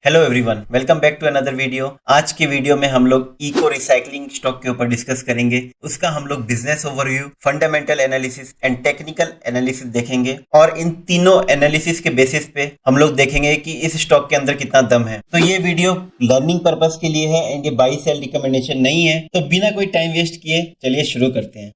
Hello everyone, welcome back to another video. आज के video में हम लोग इको रिसाइकलिंग स्टॉक के ऊपर डिस्कस करेंगे। उसका हम लोग business overview, fundamental analysis and technical analysis देखेंगे और इन तीनों एनालिसिस के बेसिस पे हम लोग देखेंगे कि इस स्टॉक के अंदर कितना दम है। तो ये वीडियो लर्निंग पर्पस के लिए है एंड ये बाई सेल रिकमेंडेशन नहीं है। तो बिना कोई टाइम वेस्ट किए चलिए शुरू करते हैं।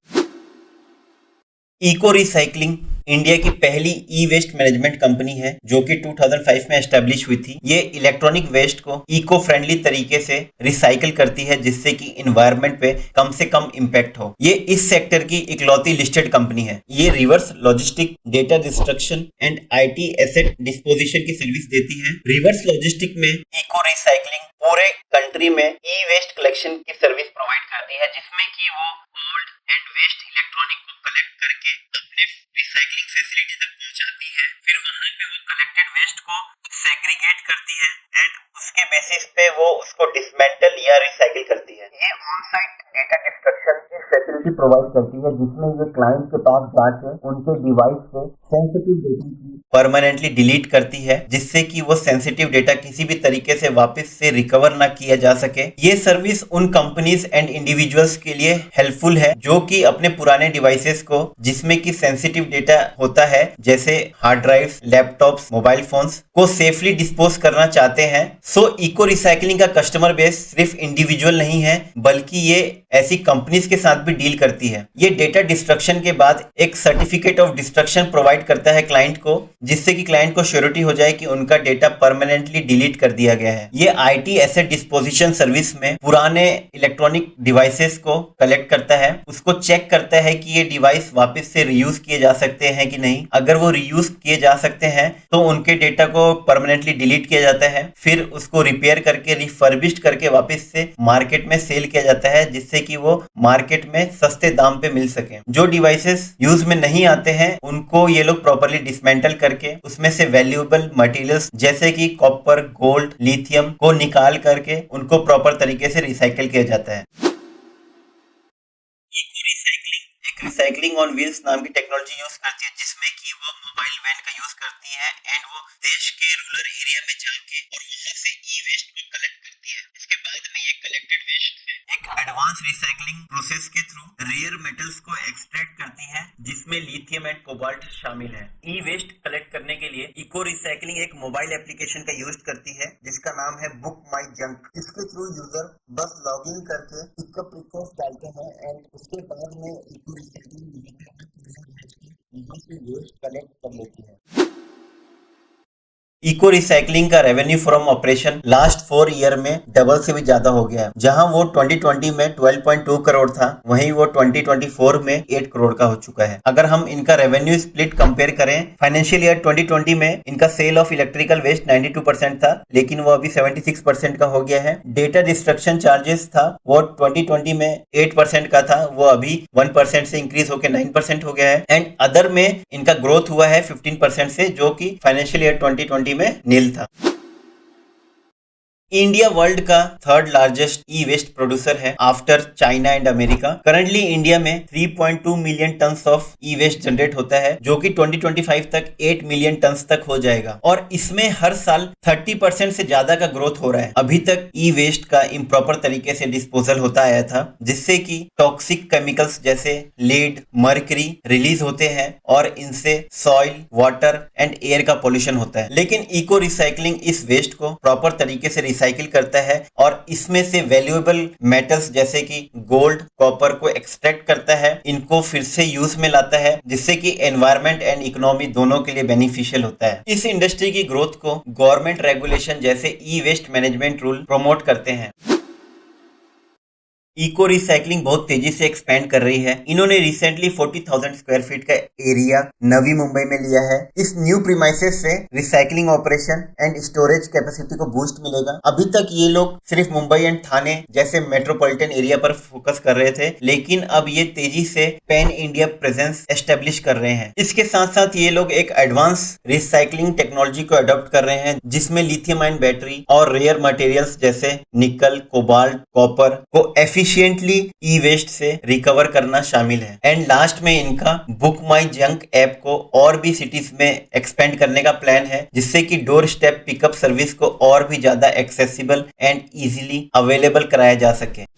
इको रिसाइकलिंग इंडिया की पहली ई वेस्ट मैनेजमेंट कंपनी है जो कि 2005 में एस्टेब्लिश हुई थी। ये इलेक्ट्रॉनिक वेस्ट को इको फ्रेंडली तरीके से रिसाइकिल करती है जिससे कि इन्वायरमेंट पे कम से कम इम्पैक्ट हो। ये इस सेक्टर की इकलौती लिस्टेड कंपनी है। ये reverse logistic, data destruction and IT asset disposition की सर्विस देती है। रिवर्स लॉजिस्टिक में इको रिसाइकलिंग पूरे कंट्री में ई वेस्ट कलेक्शन की सर्विस प्रोवाइड करती है जिसमें कि वो ओल्ड एंड वेस्ट इलेक्ट्रॉनिक को कलेक्ट करके अपने रिसाइकलिंग फैसिलिटी तक पहुंचाती है। फिर वहां पे वो कलेक्टेड वेस्ट को सेग्रीगेट करती है एंड उसके बेसिस पे वो उसको डिसमेंटल या रिसाइकिल करती है। ये ऑन साइट डेटा डिस्ट्रक्शन की फैसिलिटी प्रोवाइड करती है जिसमें ये क्लाइंट के पास जाके उनके डिवाइस से सेंसिटिव डेटा की परमानेंटली डिलीट करती है जिससे कि वो सेंसिटिव डेटा किसी भी तरीके से वापस से रिकवर ना किया जा सके। ये सर्विस उन कंपनीज एंड इंडिविजुअल्स के लिए हेल्पफुल है जो कि अपने पुराने डिवाइसेस को जिसमें कि सेंसिटिव डेटा होता है जैसे hard drives, laptops, mobile phones को सेफली डिस्पोज करना चाहते हैं। सो इको रिसाइकलिंग का कस्टमर बेस सिर्फ इंडिविजुअल नहीं है बल्कि ये ऐसी कंपनीज के साथ भी डील करती है। ये डेटा डिस्ट्रक्शन के बाद एक सर्टिफिकेट ऑफ डिस्ट्रक्शन प्रोवाइड करता है क्लाइंट को जिससे कि क्लाइंट को श्योरिटी हो जाए कि उनका डेटा परमानेंटली डिलीट कर दिया गया है। ये आईटी एसेट डिस्पोजिशन सर्विस में पुराने इलेक्ट्रॉनिक डिवाइसेस को कलेक्ट करता है, उसको चेक करता है कि ये डिवाइस वापस से रीयूज किए जा सकते हैं कि नहीं। अगर वो रीयूज किए जा सकते हैं तो उनके डेटा को परमानेंटली डिलीट किया जाता है, फिर उसको रिपेयर करके रिफर्बिश्ड करके वापस से मार्केट में सेल किया जाता है जिससे कि वो मार्केट में सस्ते दाम पे मिल सके। जो डिवाइसेस यूज में नहीं आते हैं उनको ये लोग प्रॉपर्ली डिसमेंटल करके उसमें से वैल्यूएबल मटेरियल्स जैसे कि कॉपर, गोल्ड, लिथियम को निकाल करके उनको प्रॉपर तरीके से रिसाइकिल किया जाता है। इको रिसाइकलिंग एक रिसाइकलिंग ऑन व्हील्स नाम की टेक्नोलॉजी यूज करती है जिसमें कि वो मोबाइल वैन का यूज करती है एंड वो देश के रूरल एरिया में जाके और वहां से ई वेस्ट को कलेक्ट करती है। इसके बाद में ये कलेक्टेड वेस्ट एक एडवांस रिसाइकलिंग प्रोसेस के थ्रू रेयर मेटल्स को एक्सट्रैक्ट करती है जिसमें लिथियम एंड कोबाल्ट शामिल है। ई वेस्ट कलेक्ट करने के लिए इको रिसाइकलिंग एक मोबाइल एप्लीकेशन का यूज करती है जिसका नाम है बुक माई जंक। इसके थ्रू यूजर बस लॉग इन करके पिकअप रिक्वेस्ट डालते हैं एंड उसके बाद में इको रिसाइकलिंग वेस्ट कलेक्ट कर लेती है। इको रिसाइकलिंग का revenue from operation last 4 year में डबल से भी ज्यादा हो गया है। जहां वो 2020 में 12.2 करोड़ था वहीं वो 2024 में 8 करोड़ का हो चुका है। अगर हम इनका रेवेन्यू स्प्लिट कंपेयर करें, फाइनेंशियल ईयर 2020 में इनका सेल ऑफ इलेक्ट्रिकल वेस्ट 92% था लेकिन वो अभी 76% का हो गया है। डेटा डिस्ट्रक्शन चार्जेस था वो 2020 में 8% का था, वो अभी 1% से इंक्रीज होकर 9% हो गया है। एंड अदर में इनका ग्रोथ हुआ है 15% से जो कि फाइनेंशियल ईयर 2020 में नील था। इंडिया वर्ल्ड का third largest e waste producer है after China and America. Currently India में 3.2 million tons of e waste generate होता है जो कि 2025 तक 8 मिलियन टन्स तक हो जाएगा और इसमें हर साल 30% से ज्यादा का ग्रोथ हो रहा है। अभी तक ई वेस्ट का इम्प्रॉपर तरीके से डिस्पोजल होता आया था जिससे कि टॉक्सिक केमिकल्स जैसे लीड, मर्करी रिलीज होते हैं और इनसे सॉइल, वाटर एंड एयर का पोल्यूशन होता है। लेकिन इको रिसाइकलिंग इस वेस्ट को प्रॉपर तरीके से रिसाइकिल करता है और इसमें से वैल्यूएबल मेटल्स जैसे कि गोल्ड, कॉपर को एक्सट्रैक्ट करता है, इनको फिर से यूज में लाता है जिससे कि एनवायरनमेंट एंड इकोनॉमी दोनों के लिए बेनिफिशियल होता है। इस इंडस्ट्री की ग्रोथ को गवर्नमेंट रेगुलेशन जैसे ई वेस्ट मैनेजमेंट रूल प्रमोट करते हैं। इको रिसाइकलिंग बहुत तेजी से एक्सपेंड कर रही है। इन्होंने रिसेंटली 40,000 स्क्वायर फीट का एरिया नवी मुंबई में लिया है। इस न्यू प्रीमाइसेस से recycling operation and storage capacity को बूस्ट मिलेगा। अभी तक ये लोग सिर्फ मुंबई एंड थाने जैसे मेट्रोपॉलिटन एरिया पर फोकस कर रहे थे लेकिन अब ये तेजी से पैन इंडिया प्रेजेंस एस्टेब्लिश कर रहे हैं। इसके साथ साथ ये लोग एक एडवांस रिसाइकलिंग टेक्नोलॉजी को अडॉप्ट कर रहे हैं जिसमें लिथियम आयन बैटरी और रेयर मटेरियल्स जैसे निकल, कोबाल्ट, कॉपर को एफिशिएंट एफिशिएंटली ई वेस्ट से रिकवर करना शामिल है। एंड लास्ट में इनका बुक माई जंक ऐप को और भी सिटीज में एक्सपेंड करने का प्लान है, जिससे कि डोर स्टेप पिकअप सर्विस को और भी ज्यादा एक्सेसिबल एंड इजीली अवेलेबल कराया जा सके।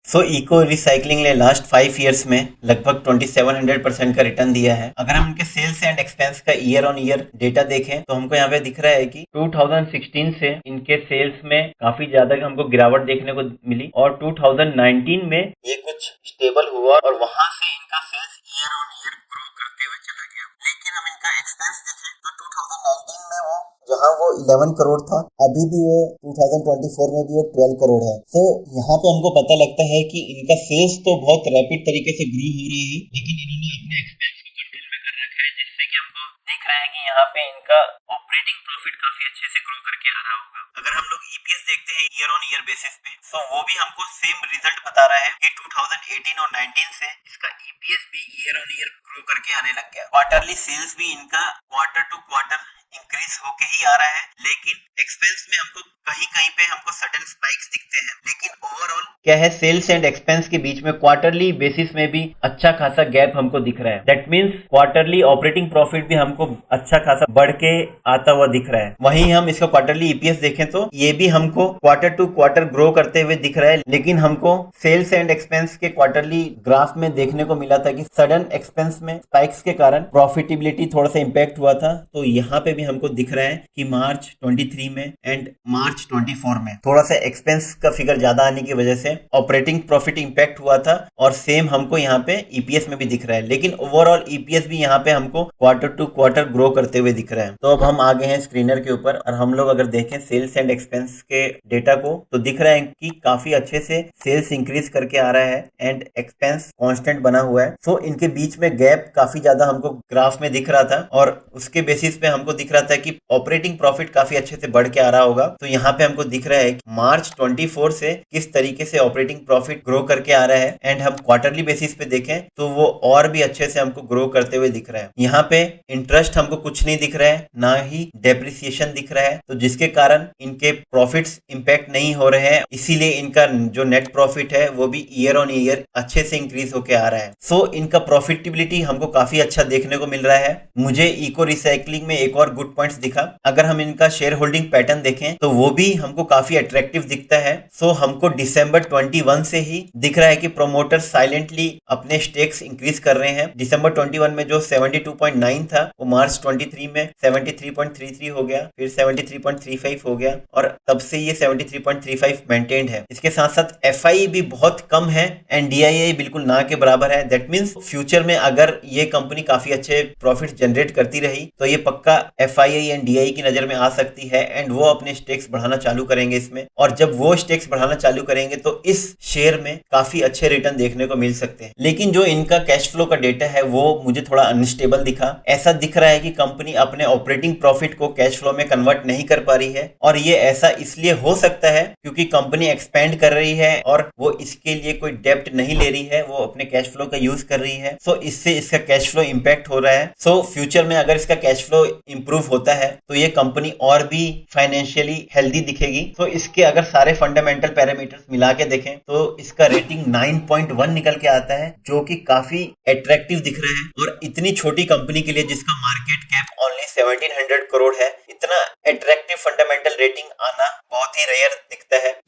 सो इको रिसाइकलिंग ने लास्ट 5 ईयर्स में लगभग 2700% का रिटर्न दिया है। अगर हम इनके सेल्स एंड एक्सपेंस का ईयर ऑन ईयर डेटा देखें तो हमको यहाँ पे दिख रहा है कि 2016 से इनके सेल्स में काफी ज्यादा हमको गिरावट देखने को मिली और 2019 में ये कुछ स्टेबल हुआ और वहां से इनका sales year on year grow करते हुए चला गया। लेकिन हम इनका एक्सपेंस देखें तो 2019 में वो जहाँ वो 11 करोड़ था, अभी भी वो 2024 में भी वो 12 करोड़ है। तो यहाँ पे हमको पता लगता है कि इनका सेल्स तो बहुत रैपिड तरीके से ग्रो हो रही है, लेकिन इन्होंने अपने एक्सपेंस को कंट्रोल में कर रखा है, जिससे कि हमको दिख रहा है कि यहाँ पे इनका ऑपरेटिंग प्रॉफिट काफी अच्छे से ग्रो करके आ रहा होगा। अगर हम लोग ईपीएस देखते हैं ईयर ऑन ईयर बेसिस पे, तो वो भी हमको सेम रिजल्ट बता रहा है कि 2018 और 19 से इसका ईपीएस भी ईयर ऑन ईयर ग्रो करके आने लग गया। क्वार्टरली सेल्स भी इनका क्वार्टर टू क्वार्टर इंक्रीज होके ही आ रहा है, लेकिन एक्सपेंस में हमको कहीं कहीं पे हमको सडन स्पाइक्स दिखते हैं। लेकिन ओवरऑल क्या है, सेल्स एंड एक्सपेंस के बीच में क्वार्टरली बेसिस में भी अच्छा खासा गैप हमको दिख रहा है। That means quarterly operating profit भी हमको अच्छा खासा बढ़ के आता हुआ दिख रहा है। वहीं हम इसका क्वार्टरली ईपीएस देखें तो ये भी हमको क्वार्टर टू क्वार्टर ग्रो करते हुए दिख रहा है, लेकिन हमको सेल्स एंड एक्सपेंस के क्वार्टरली ग्राफ में देखने को मिला था कि सडन एक्सपेंस में स्पाइक्स के कारण प्रॉफिटेबिलिटी थोड़ा सा इंपैक्ट हुआ था। तो यहाँ पे भी हमको दिख रहा है कि मार्च 23 में एंड मार्च 24 में थोड़ा सा एक्सपेंस का फिगर ज्यादा आने की वजह से ऑपरेटिंग प्रॉफिट इंपैक्ट हुआ था, और सेम हमको यहाँ पे ईपीएस में भी दिख रहा है। लेकिन ओवरऑल ईपीएस भी यहाँ पे हमको क्वार्टर टू क्वार्टर ग्रो करते हुए दिख रहा है। तो अब हम आ गए हैं स्क्रीनर के ऊपर, और हम लोग अगर देखें सेल्स एंड एक्सपेंस के डेटा को तो दिख रहा है कि काफी अच्छे से सेल्स इंक्रीज करके आ रहा है एंड एक्सपेंस कांस्टेंट बना हुआ है। सो इनके बीच में गैप काफी ज्यादा हमको ग्राफ में दिख रहा था, और उसके बेसिस पे हमको दिख रहा था कि ऑपरेटिंग प्रॉफिट काफी अच्छे से बढ़ के आ रहा होगा। तो यहाँ पे हमको दिख रहा है कि मार्च 24 से किस तरीके से ऑपरेटिंग प्रॉफिट ग्रो करके आ रहा है, एंड हम क्वार्टरली बेसिस पे देखें तो वो और भी अच्छे से हमको ग्रो करते हुए दिख रहा है। यहाँ पे इंटरेस्ट हमको कुछ नहीं दिख रहा है, ना ही डेप्रिसिएशन दिख रहा है, तो जिसके कारण इनके प्रॉफिट्स इंपैक्ट नहीं हो रहे हैं। इसीलिए इनका जो नेट प्रॉफिट है वो भी ईयर ऑन ईयर अच्छे से इंक्रीज होके आ रहा है। सो इनका प्रॉफिटेबिलिटी हमको काफी अच्छा देखने को मिल रहा है। मुझे इको रिसाइकलिंग में एक और गुड पॉइंट्स दिखा। अगर हम इनका शेयर होल्डिंग पैटर्न देखें तो वो भी हमको काफी अट्रैक्टिव दिखता है। सो हमको दिसंबर 21 से ही दिख रहा है कि प्रोमोटर साइलेंटली अपने स्टेक्स इंक्रीज कर रहे हैं। दिसंबर 21 में जो 72.9 था वो मार्च 23 में 73.33 हो गया, फिर 73.35 हो गया, और तब से ये 73.35 मेंटेन्ड है। इसके साथ साथ एफआई भी बहुत कम है एंड डीआईआई बिल्कुल ना के बराबर है। दैट मींस फ्यूचर में अगर ये कंपनी काफी अच्छे प्रॉफिट जनरेट करती रही तो ये पक्का एफआईआई एंड डीआई की नजर में आ सकती है, एंड वो अपने स्टेक्स बढ़ाना चालू करेंगे इसमें। और जब वो स्टेक्स बढ़ाना चालू करेंगे तो इस शेयर में काफी अच्छे रिटर्न देखने को मिल सकते हैं। लेकिन जो इनका कैश फ्लो का डेटा है वो मुझे थोड़ा अनस्टेबल दिखा। ऐसा दिख रहा है कि कंपनी अपने ऑपरेटिंग प्रॉफिट को कैश फ्लो में कन्वर्ट नहीं कर पा रही है, और ये ऐसा इसलिए हो सकता है क्योंकि कंपनी एक्सपेंड कर रही है और वो इसके लिए कोई डेप्ट नहीं ले रही है, वो अपने कैश फ्लो का यूज कर रही है। सो इससे इसका कैश फ्लो इंपैक्ट हो रहा है। सो फ्यूचर में अगर इसका कैश फ्लो इंप्रूव होता है तो ये कंपनी और भी फाइनेंशियली हेल्दी दिखेगी। तो इसके अगर सारे फंडामेंटल पैरामीटर्स मिला के देखें तो इसका रेटिंग 9.1 निकल के आता है, जो कि काफी अट्रैक्टिव दिख रहा है। और इतनी छोटी कंपनी के लिए जिसका मार्केट कैप ओनली 1700 करोड़ है, इतना अट्रैक्टिव फंडामेंटल रेटिंग आना बहुत ही रेयर दिखता है।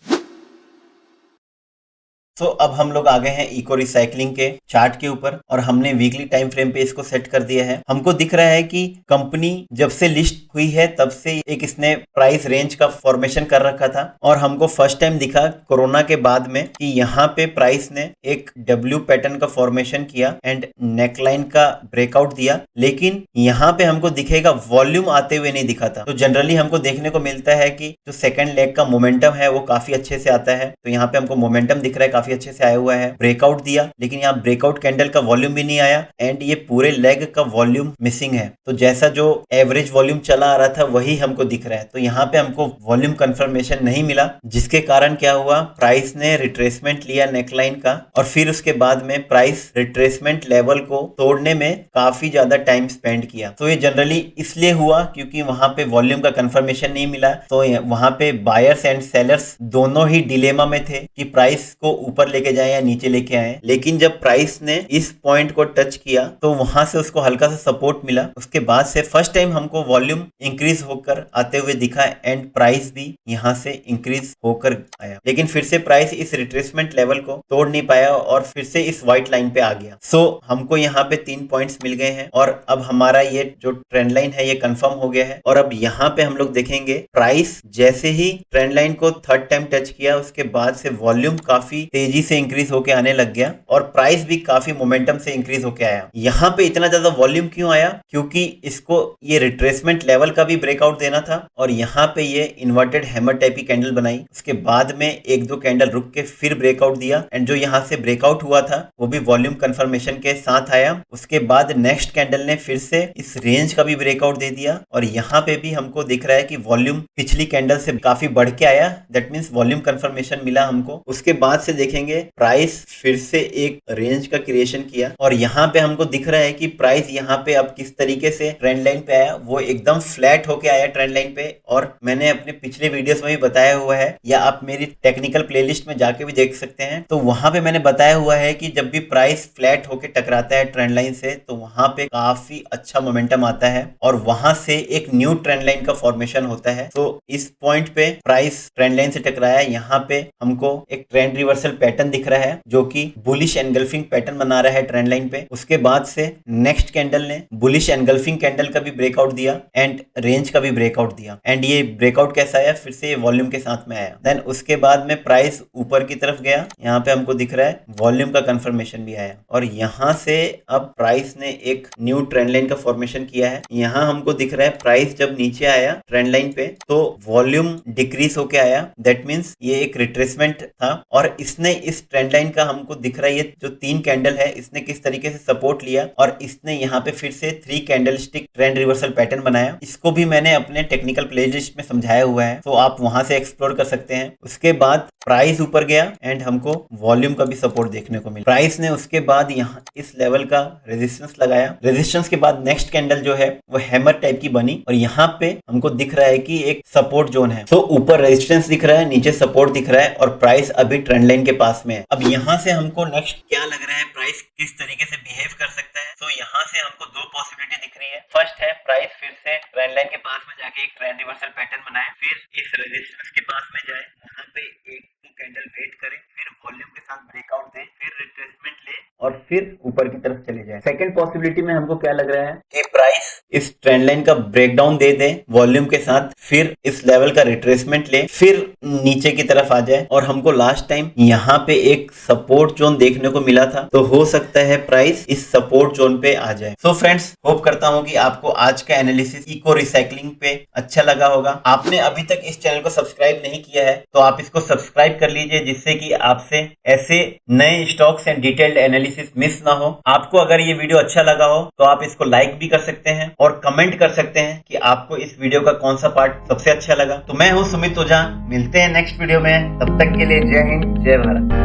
तो अब हम लोग आ गए हैं इको रिसाइकलिंग के चार्ट के ऊपर, और हमने वीकली टाइम फ्रेम पे इसको सेट कर दिया है। हमको दिख रहा है कि कंपनी जब से लिस्ट हुई है तब से एक इसने प्राइस रेंज का फॉर्मेशन कर रखा था, और हमको फर्स्ट टाइम दिखा कोरोना के बाद में कि यहाँ पे प्राइस ने एक डब्ल्यू पैटर्न का फॉर्मेशन किया एंड नेकलाइन का ब्रेकआउट दिया, लेकिन यहाँ पे हमको दिखेगा वॉल्यूम आते हुए नहीं दिखा था। तो जनरली हमको देखने को मिलता है कि जो सेकंड लेग का मोमेंटम है वो काफी अच्छे से आता है। तो यहाँ पे हमको मोमेंटम दिख रहा है काफी काफी अच्छे से आया हुआ है, ब्रेकआउट दिया, लेकिन यहाँ ब्रेकआउट कैंडल का वॉल्यूम भी नहीं आया एंड ये पूरे लेग का वॉल्यूम मिसिंग है। तो जैसा जो एवरेज वॉल्यूम चला आ रहा था वही हमको दिख रहा है। तो यहाँ पे हमको वॉल्यूम कंफर्मेशन नहीं मिला, जिसके कारण क्या हुआ, प्राइस ने रिट्रेसमेंट लिया नेकलाइन का और फिर उसके बाद में प्राइस रिट्रेसमेंट लेवल को तोड़ने में काफी ज्यादा टाइम स्पेंड किया। तो ये जनरली इसलिए हुआ क्योंकि वहां पे वॉल्यूम का कंफर्मेशन नहीं मिला। तो वहां पे बायर्स एंड सेलर्स दोनों ही डिलेमा में थे कि प्राइस को ऊपर लेके जाए या नीचे लेके आए। लेकिन जब प्राइस ने इस पॉइंट को टच किया तो वहां से उसको हल्का सा सपोर्ट मिला। उसके बाद से फर्स्ट टाइम हमको वॉल्यूम इंक्रीज होकर आते हुए दिखा एंड प्राइस भी यहाँ से इंक्रीज होकर आया, लेकिन फिर से प्राइस इस रिट्रेसमेंट लेवल को तोड़ नहीं पाया और फिर से इस व्हाइट लाइन पे आ गया। सो हमको यहाँ पे 3 पॉइंट्स मिल गए हैं और अब हमारा ये जो ट्रेंड लाइन है ये कंफर्म हो गया है। और अब यहाँ पे हम लोग देखेंगे प्राइस जैसे ही ट्रेंड लाइन को थर्ड टाइम टच किया उसके बाद से वॉल्यूम काफी तेजी से इंक्रीज होके आने लग गया और प्राइस भी काफी मोमेंटम से इंक्रीज होके आया। यहाँ पे इतना ज्यादा वॉल्यूम क्यों आया, क्योंकि इसको ये रिट्रेसमेंट लेवल का भी ब्रेकआउट देना था और यहाँ पे ये इन्वर्टेड हैमर टाइप की कैंडल बनाई। उसके बाद में 1-2 कैंडल रुक के फिर ब्रेकआउट दिया एंड जो यहाँ से ब्रेकआउट हुआ था वो भी वॉल्यूम कंफर्मेशन के साथ आया। उसके बाद नेक्स्ट कैंडल ने फिर से इस रेंज का भी ब्रेकआउट दे दिया और यहाँ पे भी हमको दिख रहा है कि वॉल्यूम पिछली कैंडल से काफी बढ़ के आया, दैट मींस वॉल्यूम कंफर्मेशन मिला हमको। उसके बाद से देखेंगे प्राइस फिर से एक रेंज का क्रिएशन किया और यहाँ पे हमको दिख रहा है कि प्राइस यहाँ पे अब किस तरीके से ट्रेंड लाइन पे आया, वो एकदम फ्लैट होके आया ट्रेंड लाइन पे। और मैंने अपने पिछले वीडियोस में भी बताया हुआ है या आप मेरी टेक्निकल प्लेलिस्ट में जाके भी देख सकते हैं, तो वहां पे मैंने बताया हुआ है कि जब भी प्राइस फ्लैट होके टकराता है ट्रेंड लाइन से तो वहां पे काफी अच्छा मोमेंटम आता है और वहां से एक न्यू ट्रेंड लाइन का फॉर्मेशन होता है। तो इस पॉइंट पे प्राइस ट्रेंड लाइन से टकराया, यहाँ पे हमको एक ट्रेंड रिवर्सल पैटर्न दिख रहा है जो कि बुलिश एनगल्फिंग पैटर्न बना रहा है ट्रेंड लाइन पे। उसके बाद से नेक्स्ट कैंडल ने बुलिश एनगल्फिंग कैंडल का भी ब्रेकआउट दिया एंड रेंज का भी ब्रेकआउट दिया एंड ये ब्रेकआउट कैसा आया, फिर से ये वॉल्यूम के साथ में आया। देन उसके बाद में प्राइस ऊपर की तरफ गया, यहाँ पे हमको दिख रहा है वॉल्यूम का कंफर्मेशन भी आया और यहाँ से अब प्राइस ने एक न्यू ट्रेंड लाइन का फॉर्मेशन किया है। यहाँ हमको दिख रहा है प्राइस जब नीचे आया ट्रेंड लाइन पे तो वॉल्यूम डिक्रीज होके आया, दैट मींस ये एक रिट्रेसमेंट था और इसने इस ट्रेंड लाइन का हमको दिख रहा है ये जो 3 कैंडल है इसने किस तरीके से सपोर्ट लिया और इसने यहाँ पे फिर से 3 candle stick trend reversal pattern बनाया। इसको भी मैंने अपने टेक्निकल प्लेलिस्ट में समझाया हुआ है, तो आप वहां से एक्सप्लोर कर सकते हैं। उसके बाद प्राइस ऊपर गया एंड हमको वॉल्यूम का भी सपोर्ट देखने को मिला। प्राइस ने उसके बाद यहाँ इस लेवल का रेजिस्टेंस लगाया, रेजिस्टेंस के बाद नेक्स्ट कैंडल जो है वो हैमर टाइप की बनी और यहाँ पे हमको दिख रहा है कि एक सपोर्ट जोन है। तो ऊपर रेजिस्टेंस दिख रहा है, नीचे सपोर्ट दिख रहा है और प्राइस अभी ट्रेंड लाइन के पास में है। अब यहाँ से हमको नेक्स्ट क्या लग रहा है, प्राइस किस तरीके से बिहेव कर सकता है। तो यहाँ से हमको 2 पॉसिबिलिटी दिख रही है। फर्स्ट है प्राइस फिर से ट्रेंड लाइन के पास में जाके एक ट्रेंड रिवर्सल पैटर्न बनाए, फिर इस रेजिस्टेंस के पास में जाए, वहां पे 1-2 कैंडल वेट करे, फिर वॉल्यूम के साथ ब्रेकआउट दे, फिर रिट्रेसमेंट ले और फिर ऊपर की तरफ चले जाए। सेकंड पॉसिबिलिटी में हमको क्या लग रहा है कि प्राइस इस ट्रेंड लाइन का ब्रेकडाउन दे दे वॉल्यूम के साथ, फिर इस लेवल का रिट्रेसमेंट ले, फिर नीचे की तरफ आ जाए और हमको लास्ट टाइम यहाँ पे एक सपोर्ट जोन देखने को मिला था, तो हो सकता है प्राइस इस सपोर्ट जोन पे आ जाए। सो फ्रेंड्स, होप करता हूँ कि आपको आज का एनालिसिस इको रिसाइकलिंग पे अच्छा लगा होगा। आपने अभी तक इस चैनल को सब्सक्राइब नहीं किया है तो आप इसको सब्सक्राइब कर लीजिए, जिससे कि आपसे ऐसे नए stocks and detailed analysis miss ना हो। आपको अगर ये वीडियो अच्छा लगा हो तो आप इसको लाइक भी कर सकते हैं और कमेंट कर सकते हैं कि आपको इस वीडियो का कौन सा पार्ट सबसे अच्छा लगा। तो मैं हूँ सुमित ओझा, मिलते हैं नेक्स्ट वीडियो में, तब तक के लिए जय हिंद, जय भारत।